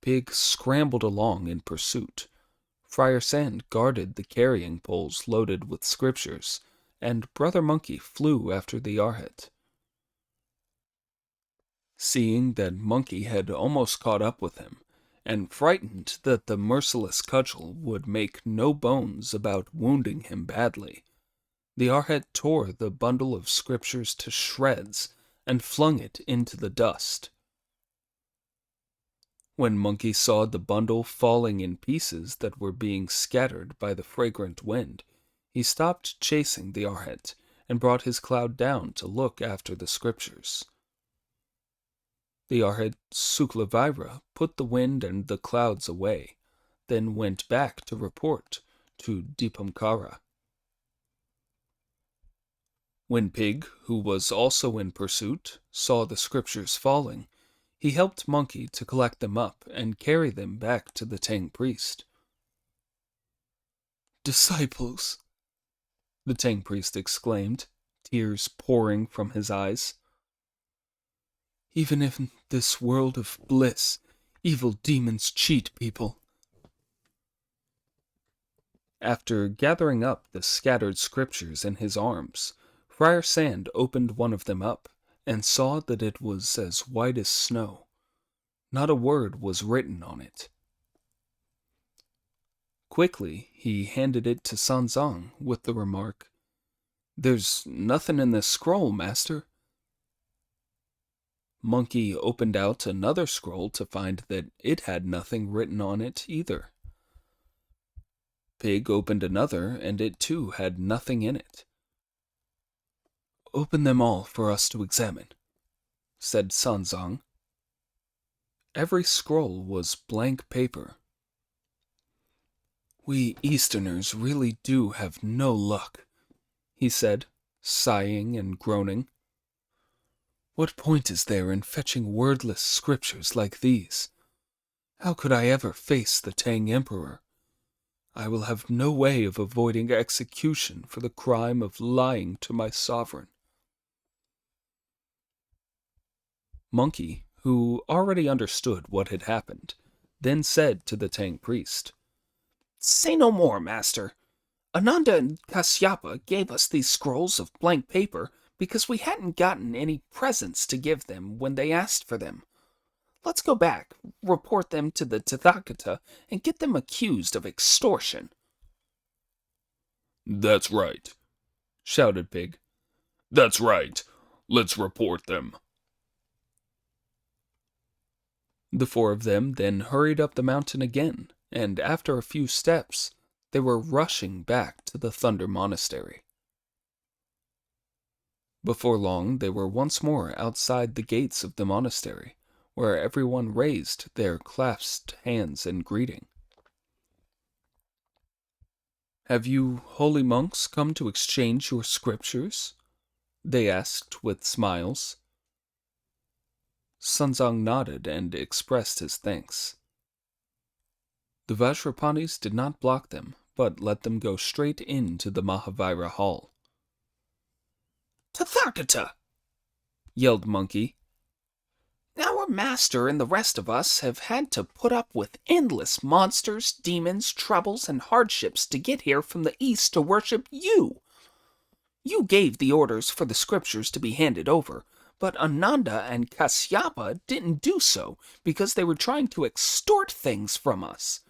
Pig scrambled along in pursuit. Friar Sand guarded the carrying poles loaded with scriptures, and Brother Monkey flew after the Arhat. Seeing that Monkey had almost caught up with him, and frightened that the merciless cudgel would make no bones about wounding him badly, the Arhat tore the bundle of scriptures to shreds and flung it into the dust. When Monkey saw the bundle falling in pieces that were being scattered by the fragrant wind, he stopped chasing the Arhat and brought his cloud down to look after the scriptures. The Arhat Suklavira put the wind and the clouds away, then went back to report to Dipamkara. When Pig, who was also in pursuit, saw the scriptures falling, he helped Monkey to collect them up and carry them back to the Tang priest. "Disciples!" the Tang priest exclaimed, tears pouring from his eyes. "Even in this world of bliss, evil demons cheat people." After gathering up the scattered scriptures in his arms, Friar Sand opened one of them up and saw that it was as white as snow. Not a word was written on it. Quickly, he handed it to Sanzang with the remark, "There's nothing in this scroll, master." Monkey opened out another scroll to find that it had nothing written on it either. Pig opened another, and it too had nothing in it. "Open them all for us to examine," said Sanzang. Every scroll was blank paper. "We Easterners really do have no luck," he said, sighing and groaning. "What point is there in fetching wordless scriptures like these? How could I ever face the Tang Emperor? I will have no way of avoiding execution for the crime of lying to my sovereign." Monkey, who already understood what had happened, then said to the Tang priest, "Say no more, master. Ananda and Kasyapa gave us these scrolls of blank paper because we hadn't gotten any presents to give them when they asked for them. Let's go back, report them to the Tathagata, and get them accused of extortion." "That's right," shouted Pig. "That's right. Let's report them." The four of them then hurried up the mountain again, and after a few steps, they were rushing back to the Thunder Monastery. Before long, they were once more outside the gates of the monastery, where everyone raised their clasped hands in greeting. "Have you holy monks come to exchange your scriptures?" they asked with smiles. Sanzang nodded and expressed his thanks. The Vajrapanis did not block them, but let them go straight into the Mahavira hall. "Tathagata!" yelled Monkey. "Our master and the rest of us have had to put up with endless monsters, demons, troubles, and hardships to get here from the east to worship you. You gave the orders for the scriptures to be handed over, but Ananda and Kasyapa didn't do so because they were trying to extort things from us.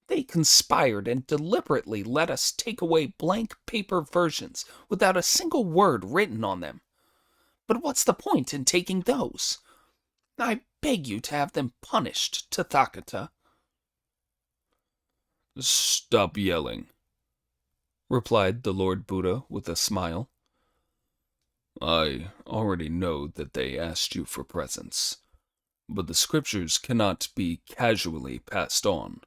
They conspired and deliberately let us take away blank paper versions without a single word written on them. But what's the point in taking those? I beg you to have them punished, Tathagata." "Stop yelling," replied the Lord Buddha with a smile. "I already know that they asked you for presents, but the scriptures cannot be casually passed on,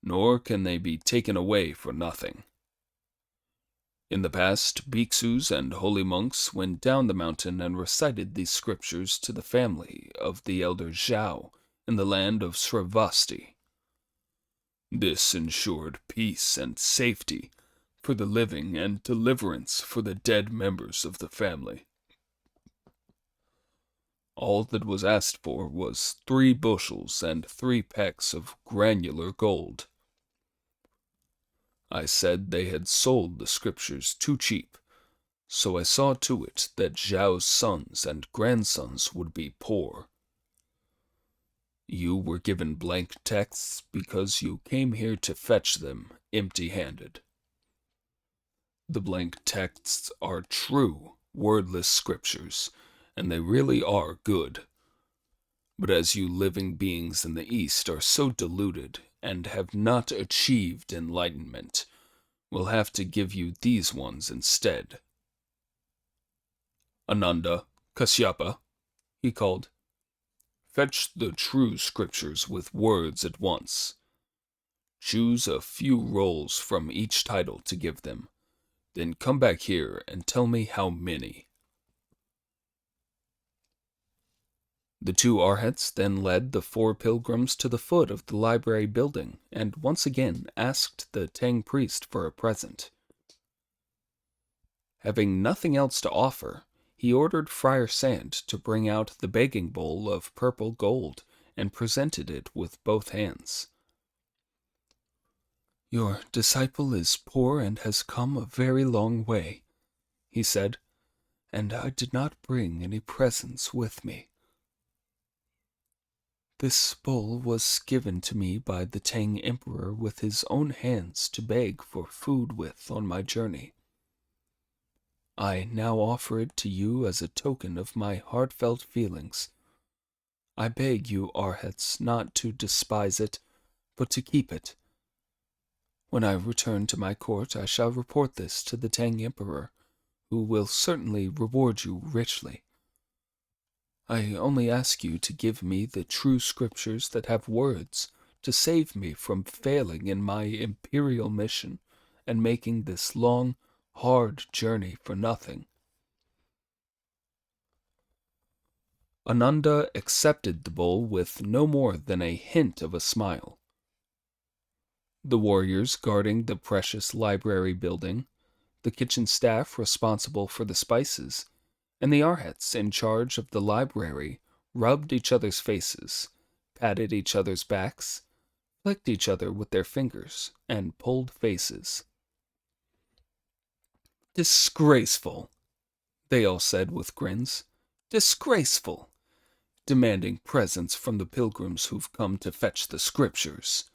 nor can they be taken away for nothing. In the past, bhiksus and holy monks went down the mountain and recited these scriptures to the family of the elder Zhao in the land of Sravasti. This ensured peace and safety for the living and deliverance for the dead members of the family. All that was asked for was 3 bushels and 3 pecks of granular gold. I said they had sold the scriptures too cheap, so I saw to it that Zhao's sons and grandsons would be poor. You were given blank texts because you came here to fetch them empty-handed. The blank texts are true, wordless scriptures, and they really are good. But as you living beings in the East are so deluded and have not achieved enlightenment, we'll have to give you these ones instead. Ananda, Kasyapa, he called, fetch the true scriptures with words at once. Choose a few rolls from each title to give them, Then come back here and tell me how many. The two Arhats then led the 4 pilgrims to the foot of the library building and once again asked the Tang priest for a present. Having nothing else to offer, he ordered Friar Sand to bring out the begging bowl of purple gold and presented it with both hands. "Your disciple is poor and has come a very long way," he said, "and I did not bring any presents with me. This bowl was given to me by the Tang Emperor with his own hands to beg for food with on my journey. I now offer it to you as a token of my heartfelt feelings. I beg you, Arhats, not to despise it, but to keep it. When I return to my court, I shall report this to the Tang Emperor, who will certainly reward you richly. I only ask you to give me the true scriptures that have words to save me from failing in my imperial mission and making this long, hard journey for nothing." Ananda accepted the bowl with no more than a hint of a smile. The warriors guarding the precious library building, the kitchen staff responsible for the spices, and the Arhats in charge of the library rubbed each other's faces, patted each other's backs, flicked each other with their fingers, and pulled faces. "Disgraceful," they all said with grins. "Disgraceful, demanding presents from the pilgrims who've come to fetch the scriptures."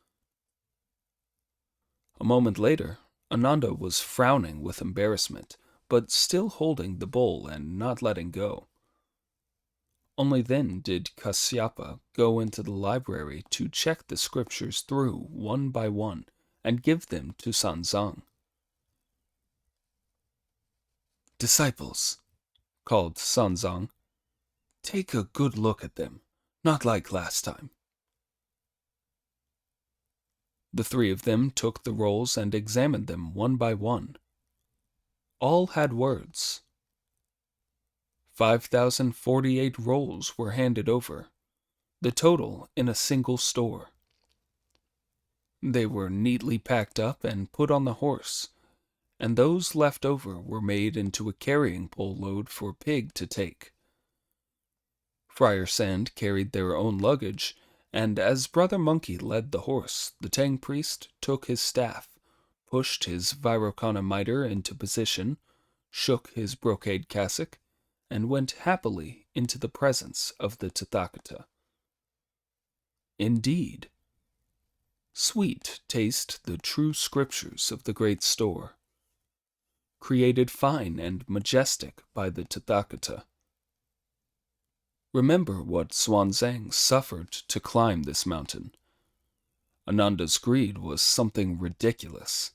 A moment later, Ananda was frowning with embarrassment, but still holding the bowl and not letting go. Only then did Kasyapa go into the library to check the scriptures through one by one and give them to Sanzang. "Disciples," called Sanzang, "take a good look at them, not like last time." The 3 of them took the rolls and examined them one by one. All had words. 5,048 rolls were handed over, the total in a single store. They were neatly packed up and put on the horse, and those left over were made into a carrying pole load for Pig to take. Friar Sand carried their own luggage, and as Brother Monkey led the horse, the Tang priest took his staff, pushed his Vairocana mitre into position, shook his brocade cassock, and went happily into the presence of the Tathagata. Indeed, sweet taste the true scriptures of the great store, created fine and majestic by the Tathagata. Remember what Xuanzang suffered to climb this mountain. Ananda's greed was something ridiculous.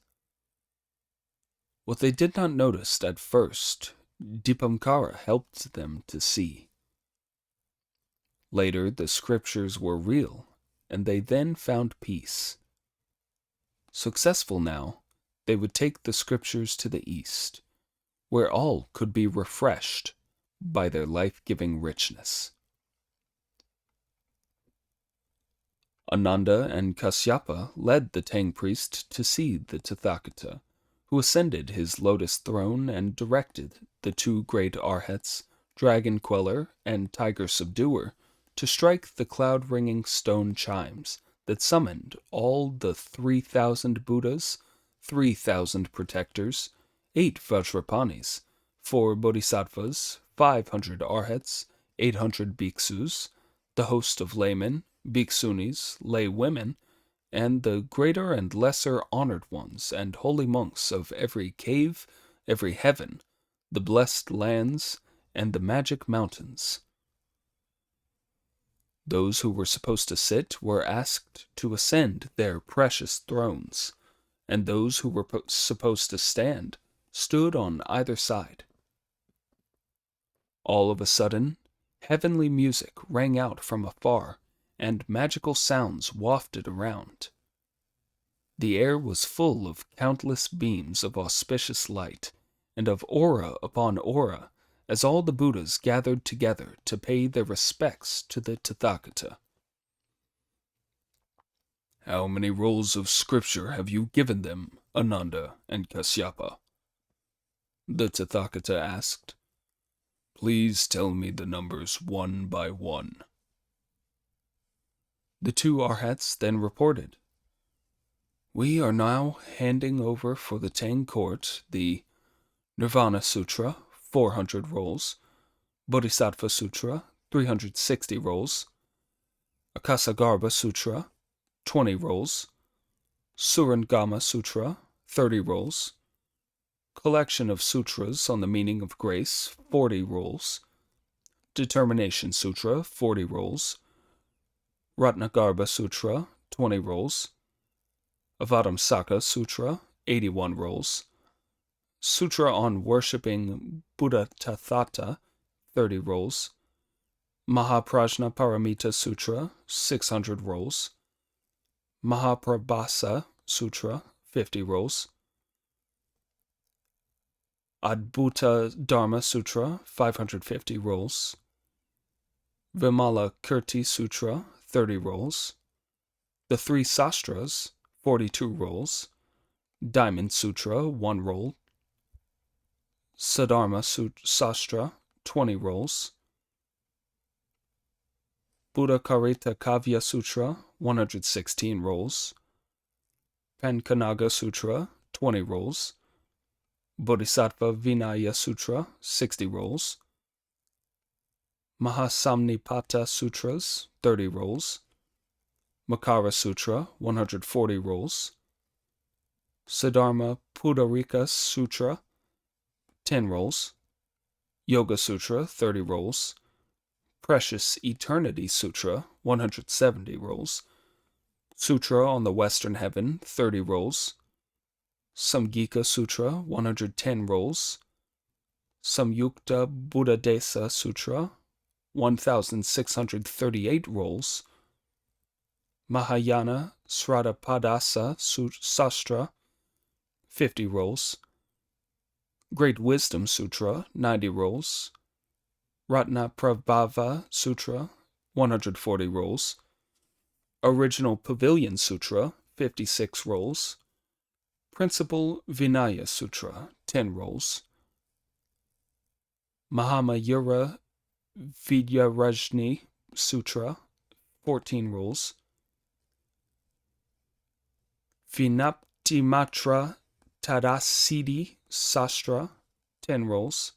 What they did not notice at first, Dipankara helped them to see. Later, the scriptures were real, and they then found peace. Successful now, they would take the scriptures to the east, where all could be refreshed by their life-giving richness. Ananda and Kasyapa led the Tang priest to see the Tathagata, who ascended his lotus throne and directed the 2 great Arhats, Dragon Queller and Tiger Subduer, to strike the cloud-ringing stone chimes that summoned all the 3,000 Buddhas, 3,000 protectors, 8 Vajrapanis, 4 Bodhisattvas, 500 Arhats, 800 bhiksus, the host of laymen, bhiksunis, lay women, and the greater and lesser honored ones and holy monks of every cave, every heaven, the blessed lands, and the magic mountains. Those who were supposed to sit were asked to ascend their precious thrones, and those who were supposed to stand stood on either side. All of a sudden, heavenly music rang out from afar, and magical sounds wafted around. The air was full of countless beams of auspicious light, and of aura upon aura, as all the Buddhas gathered together to pay their respects to the Tathagata. "How many rolls of scripture have you given them, Ananda and Kasyapa?" the Tathagata asked. "Please tell me the numbers one by one." The two Arhats then reported, "We are now handing over for the Tang court the Nirvana Sutra, 400 rolls, Bodhisattva Sutra, 360 rolls, Akasagarbha Sutra, 20 rolls, Surangama Sutra, 30 rolls, Collection of Sutras on the Meaning of Grace, 40 rolls, Determination Sutra, 40 rolls, Ratnagarbha Sutra, 20 rolls, Avadamsaka Sutra, 81 rolls, Sutra on Worshipping Buddha Tathata, 30 rolls, Mahaprajna Paramita Sutra, 600 rolls, Mahaprabhasa Sutra, 50 rolls, Adbhuta Dharma Sutra, 550 rolls, Vimala Kirti Sutra, 30 rolls, the Three Sastras, 42 rolls, Diamond Sutra, 1 roll, Sadharma Sastra, 20 rolls, Buddha Karita Kavya Sutra, 116 rolls, Pankanaga Sutra, 20 rolls, Bodhisattva Vinaya Sutra, 60 rolls, Mahasamnipata Sutras, 30 rolls, Makara Sutra, 140 rolls, Siddharma Pudarika Sutra, 10 rolls, Yoga Sutra, 30 rolls, Precious Eternity Sutra, 170 rolls, Sutra on the Western Heaven, 30 rolls, Samgika Sutra, 110 rolls, Samyukta Buddhadesa Sutra, 1,638 rolls, Mahayana Sradapadasa Sastra, 50 rolls, Great Wisdom Sutra, 90 rolls, Ratnaprabhava Sutra, 140 rolls, Original Pavilion Sutra, 56 rolls, Principal Vinaya Sutra, 10 rolls, Mahamayura Vidyarajni Sutra, 14 rolls, Vinaptimatra Tadasidi Sastra, 10 rolls,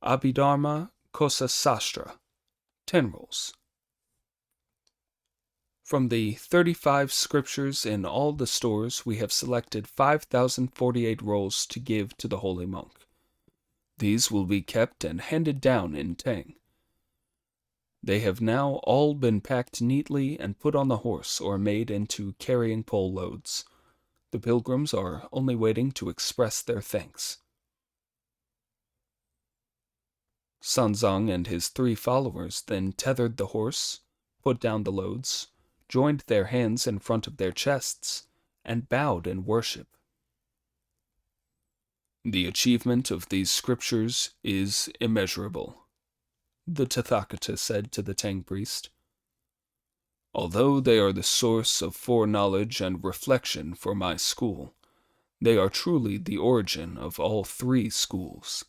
Abhidharma Kosa Sastra, 10 rolls. From the 35 scriptures in all the stores, we have selected 5,048 rolls to give to the holy monk. These will be kept and handed down in Tang. They have now all been packed neatly and put on the horse or made into carrying pole loads. The pilgrims are only waiting to express their thanks. Sanzang and his 3 followers then tethered the horse, put down the loads, joined their hands in front of their chests, and bowed in worship. "The achievement of these scriptures is immeasurable," the Tathagata said to the Tang priest. "Although they are the source of foreknowledge and reflection for my school, they are truly the origin of all 3 schools.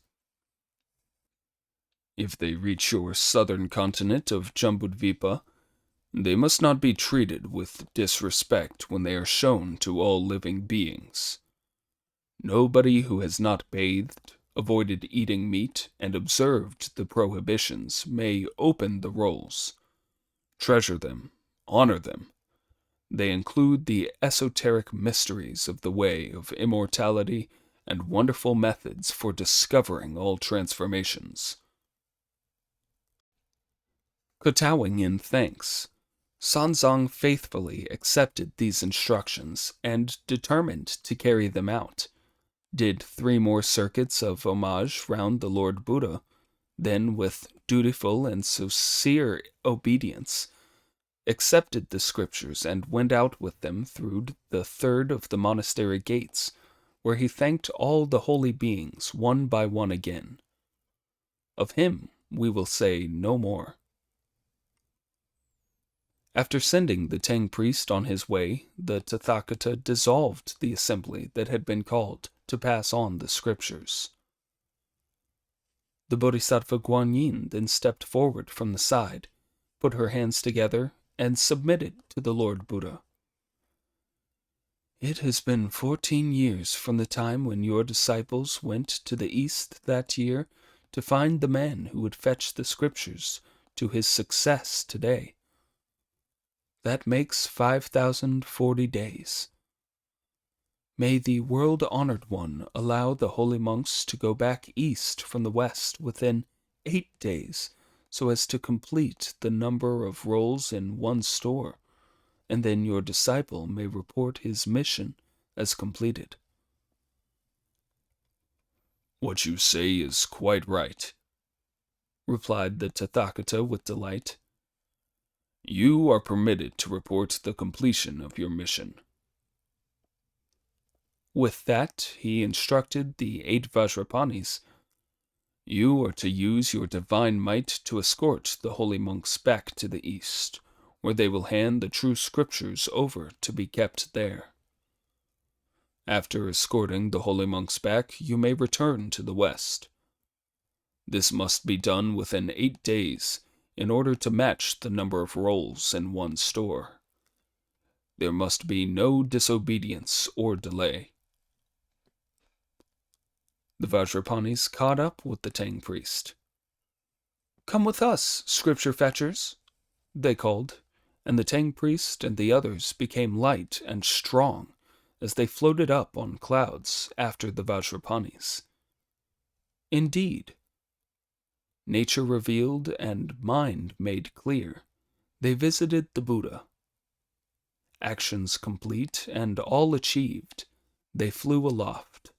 If they reach your southern continent of Jambudvipa, they must not be treated with disrespect when they are shown to all living beings. Nobody who has not bathed, avoided eating meat, and observed the prohibitions may open the rolls. Treasure them, honor them. They include the esoteric mysteries of the way of immortality and wonderful methods for discovering all transformations." Kowtowing in thanks, Sanzang faithfully accepted these instructions and determined to carry them out, did 3 more circuits of homage round the Lord Buddha, then with dutiful and sincere obedience, accepted the scriptures, and went out with them through the third of the monastery gates, where he thanked all the holy beings one by one again. Of him we will say no more. After sending the Tang priest on his way, the Tathagata dissolved the assembly that had been called to pass on the scriptures. The Bodhisattva Guanyin then stepped forward from the side, put her hands together, and submitted to the Lord Buddha. It has been 14 years from the time when your disciples went to the east that year to find the man who would fetch the scriptures to his success today. That makes 5,040 days. May the world-honored one allow the holy monks to go back east from the west within 8 days, so as to complete the number of rolls in one store, and then your disciple may report his mission as completed. What you say is quite right, replied the Tathagata with delight. You are permitted to report the completion of your mission. With that, he instructed the 8 Vajrapanis. You are to use your divine might to escort the holy monks back to the east, where they will hand the true scriptures over to be kept there. After escorting the holy monks back, you may return to the west. This must be done within 8 days, in order to match the number of rolls in one store. There must be no disobedience or delay. The Vajrapanis caught up with the Tang priest. "Come with us, scripture fetchers," they called, and the Tang priest and the others became light and strong as they floated up on clouds after the Vajrapanis. Indeed, nature revealed and mind made clear, they visited the Buddha. Actions complete and all achieved, they flew aloft.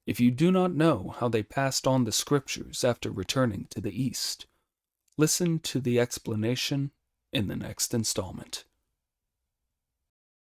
If you do not know how they passed on the scriptures after returning to the East, listen to the explanation in the next installment.